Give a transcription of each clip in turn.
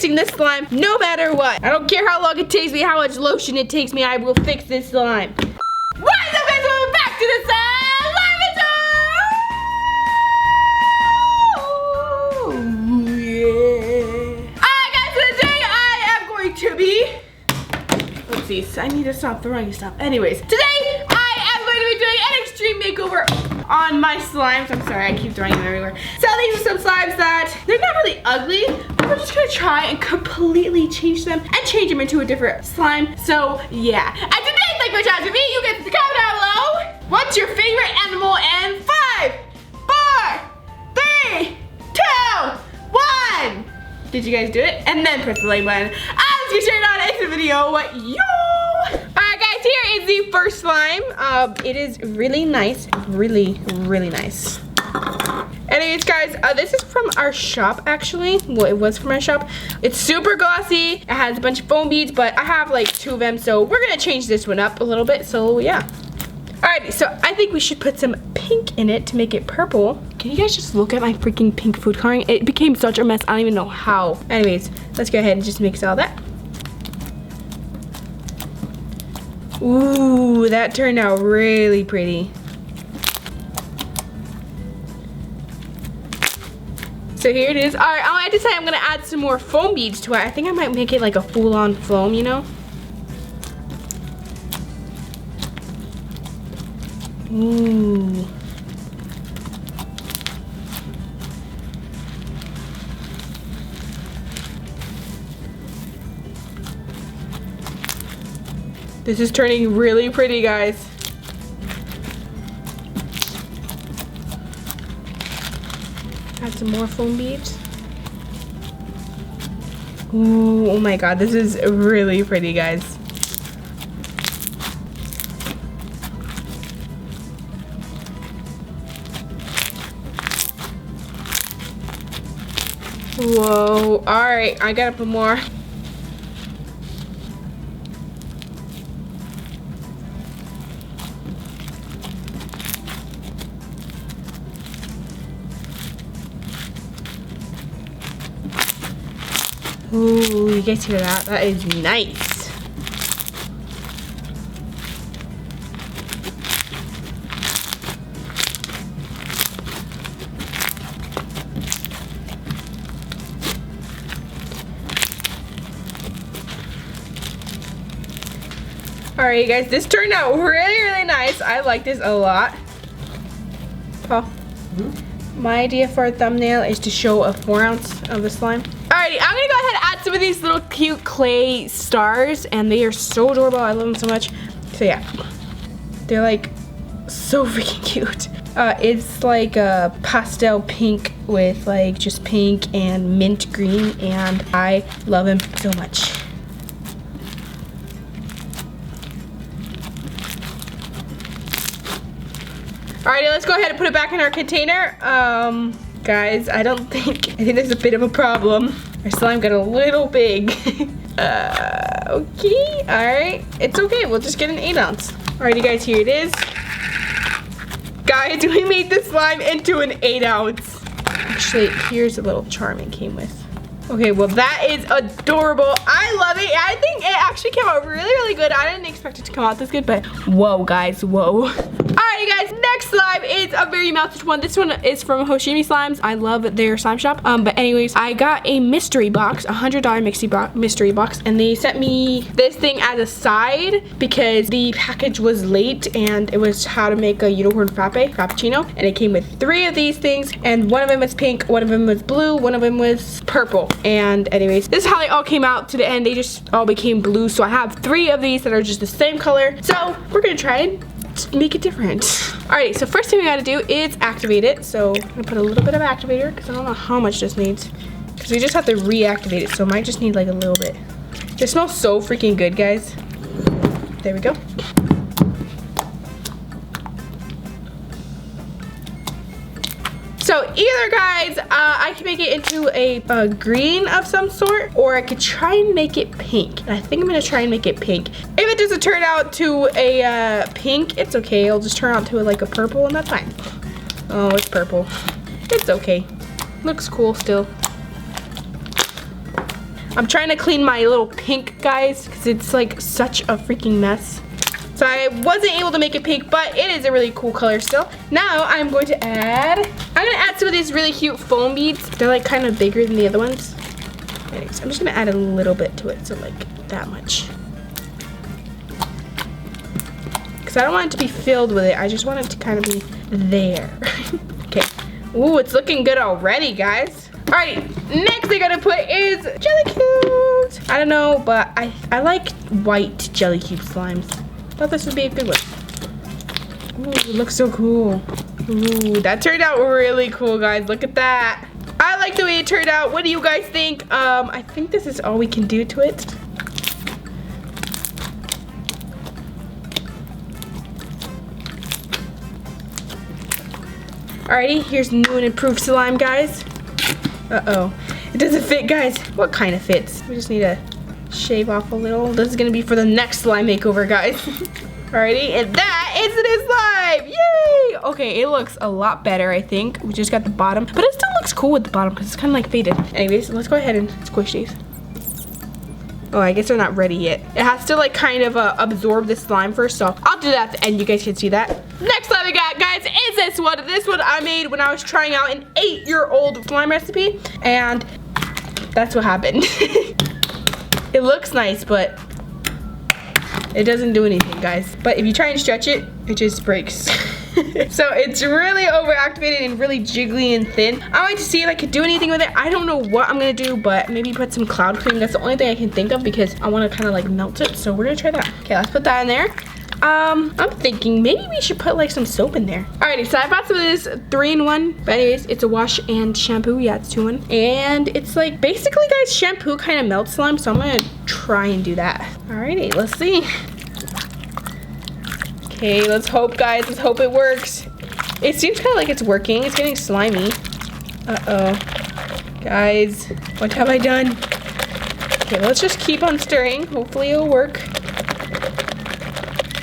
fixing this slime no matter what. I don't care how long it takes me, how much lotion it takes me, I will fix this slime. What's up, guys? Welcome back to the Slimeatory! Alright guys, today I am going to be... Oopsies, I need to stop throwing stuff. Anyways, today I am going to be doing an extreme makeover on my slimes. I'm sorry, I keep throwing them everywhere. So these are some slimes that, they're not really ugly, but we're just gonna try and completely change them and change them into a different slime. So yeah. And today, thank you for watching me. You get to comment down below. What's your favorite animal? And 5, 4, 3, 2, 1. Did you guys do it? And then press the like button. Let's get straight on into the video. Yo! Alright guys, here is the first slime. It is really nice. Really nice. Anyways guys, this is from our shop actually. Well, it was from our shop. It's super glossy. It has a bunch of foam beads, but I have like 2 of them, so we're gonna change this one up a little bit, so yeah. Alrighty, so I think we should put some pink in it to make it purple. Can you guys just look at my freaking pink food coloring? It became such a mess, I don't even know how. Anyways, let's go ahead and just mix all that. Ooh, that turned out really pretty. So here it is. Alright, I decided I'm gonna add some more foam beads to it. I think I might make it like a full-on foam, you know? Ooh. This is turning really pretty, guys. Add some more foam beads. Ooh, oh my god, this is really pretty, guys. Whoa, alright, I gotta put more. Ooh, you guys hear that? That is nice. Alright, guys, this turned out really nice. I like this a lot. Paul, my idea for a thumbnail is to show a 4 ounce of the slime. Alrighty, I'm gonna go ahead and add some of these little cute clay stars, and they are so adorable. I love them so much. So yeah, they're like so freaking cute. It's like a pastel pink with like just pink and mint green, and I love them so much. Alrighty, let's go ahead and put it back in our container. Guys, I think there's a bit of a problem. Our slime got a little big. Okay, alright. It's okay, we'll just get an 8 ounce. Alrighty guys, here it is. Guys, we made the slime into an 8 ounce. Actually, here's a little charm it came with. Okay, well that is adorable. I love it. I think it actually came out really good. I didn't expect it to come out this good, but whoa guys, whoa. Alrighty guys, next slime is a very mouthy one. This one is from Hoshimi Slimes. I love their slime shop. But anyways, I got a mystery box, $100 mystery box, and they sent me this thing as a side because the package was late and it was how to make a unicorn frappuccino, and it came with 3 of these things, and one of them was pink, one of them was blue, one of them was purple. And anyways, this is how they all came out to the end. They just all became blue. So I have 3 of these that are just the same color. So we're gonna try and make it different. Alright, so first thing we gotta do is activate it. So I'm gonna put a little bit of activator because I don't know how much this needs. Because we just have to reactivate it, so it might just need like a little bit. It smells so freaking good, guys. There we go. So either guys, I can make it into a green of some sort, or I could try and make it pink. And I think I'm gonna try and make it pink. If it doesn't turn out to a pink, it's okay. It'll just turn out to like a purple, and that's fine. Oh, it's purple. It's okay. Looks cool still. I'm trying to clean my little pink, guys, because it's like such a freaking mess. So I wasn't able to make it pink, but it is a really cool color still. Now I'm going to add some of these really cute foam beads. They're like kind of bigger than the other ones. Anyways, I'm just gonna add a little bit to it, so like that much. Because I don't want it to be filled with it. I just want it to kind of be there. Okay. Ooh, it's looking good already, guys. Alright, next thing I'm gonna put is jelly cubes. I don't know, but I like white jelly cube slimes. Thought this would be a good one. Ooh, it looks so cool. Ooh, that turned out really cool, guys. Look at that. I like the way it turned out. What do you guys think? I think this is all we can do to it. Alrighty, here's new and improved slime, guys. Uh-oh. It doesn't fit, guys. What kind of fits? We just need to shave off a little. This is gonna be for the next slime makeover, guys. Alrighty, and that is the slime! Yay! Okay, it looks a lot better, I think. We just got the bottom, but it still looks cool with the bottom because it's kind of like faded. Anyways, let's go ahead and squish these. Oh, I guess they're not ready yet. It has to like kind of absorb the slime first, so I'll do that at the end. You guys can see that. Next slime we got, guys, is this one. This one I made when I was trying out an 8-year-old slime recipe, and that's what happened. It looks nice, but it doesn't do anything, guys. But if you try and stretch it, it just breaks. So it's really overactivated and really jiggly and thin. I wanted to see if I could do anything with it. I don't know what I'm gonna do, but maybe put some cloud cream. That's the only thing I can think of because I want to kind of like melt it. So we're gonna try that. Okay, let's put that in there. I'm thinking maybe we should put like some soap in there. Alrighty, so I bought some of this 3-in-1. But anyways, it's a wash and shampoo. Yeah, it's 2-in-1. And it's like basically, guys, shampoo kind of melts slime. So I'm gonna try and do that. Alrighty, let's see. Okay, let's hope, guys. Let's hope it works. It seems kind of like it's working. It's getting slimy. Uh-oh. Guys, what have I done? Okay, let's just keep on stirring. Hopefully it'll work.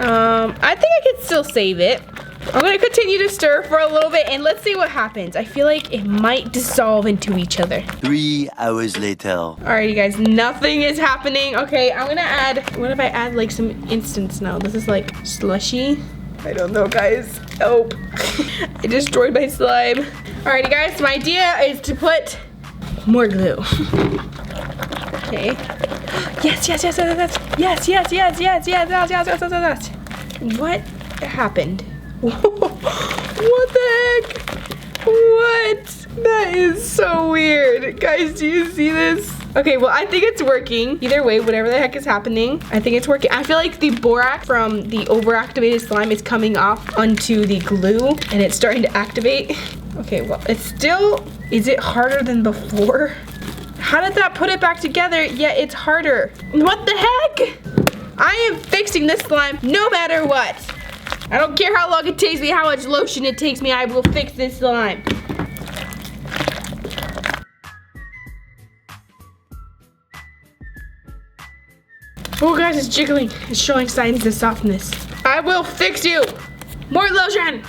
I think I can still save it. I'm gonna continue to stir for a little bit and let's see what happens. I feel like it might dissolve into each other. 3 hours later. Alrighty, guys, nothing is happening. Okay, I'm gonna add, what if I add like some instant snow? This is like slushy. I don't know, guys. Help. I destroyed my slime. Alrighty, guys, my idea is to put more glue. Okay. Yes. What happened? What the heck? What? That is so weird. Guys, do you see this? Okay, well, I think it's working. Either way, whatever the heck is happening, I think it's working. I feel like the borax from the overactivated slime is coming off onto the glue and it's starting to activate. Okay, well, it's still, is it harder than before? How did that put it back together? Yeah, it's harder. What the heck? I am fixing this slime no matter what. I don't care how long it takes me, how much lotion it takes me, I will fix this slime. Oh guys, it's jiggling. It's showing signs of softness. I will fix you. More lotion.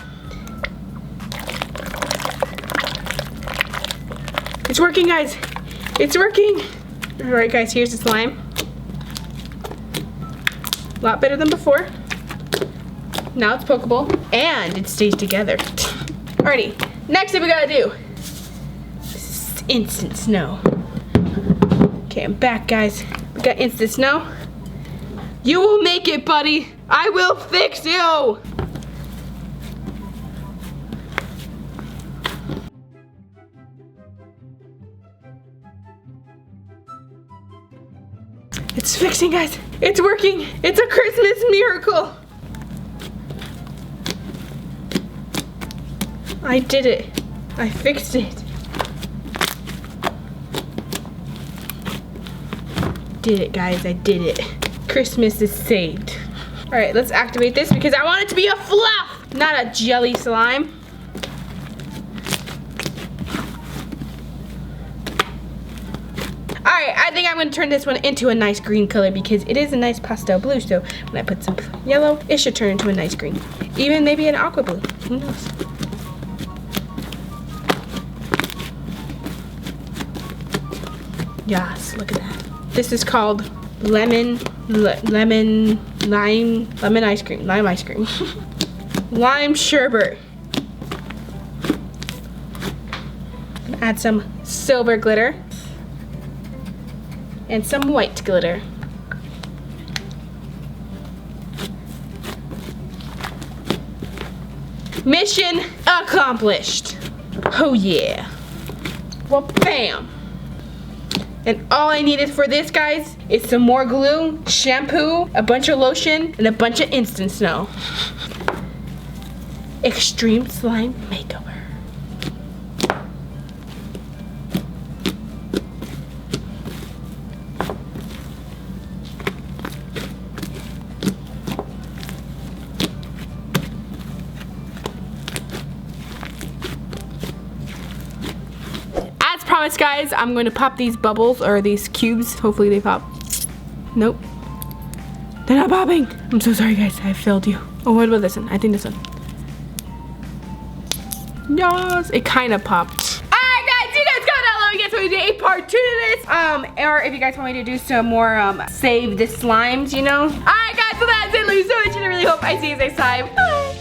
It's working, guys. It's working. All right, guys, here's the slime. A lot better than before. Now it's pokeable and it stays together. Alrighty, next thing we gotta do is instant snow. Okay, I'm back, guys. We got instant snow. You will make it, buddy. I will fix you. It's fixing, guys. It's working. It's a Christmas miracle. I did it. I fixed it. Did it, guys. I did it. Christmas is saved. All right, let's activate this because I want it to be a fluff, not a jelly slime. Alright, I think I'm going to turn this one into a nice green color because it is a nice pastel blue, so when I put some yellow, it should turn into a nice green. Even maybe an aqua blue. Who knows? Yes, look at that. This is called lemon ice cream. Lime ice cream. Lime sherbet. Add some silver glitter. And some white glitter. Mission accomplished. Oh yeah. Well, bam. And all I needed for this, guys, is some more glue, shampoo, a bunch of lotion, and a bunch of instant snow. Extreme Slime Makeover. Promise, guys, I'm going to pop these bubbles or these cubes. Hopefully they pop. Nope. They're not popping. I'm so sorry, guys. I failed you. Oh, what about this one? I think this one. Yes, it kind of popped. Alright, guys, you guys got that. Let me get to a part 2 to this. Or if you guys want me to do some more save the slimes, you know. Alright, guys, so that's it. Love you so much, and I really hope I see you next time. Bye.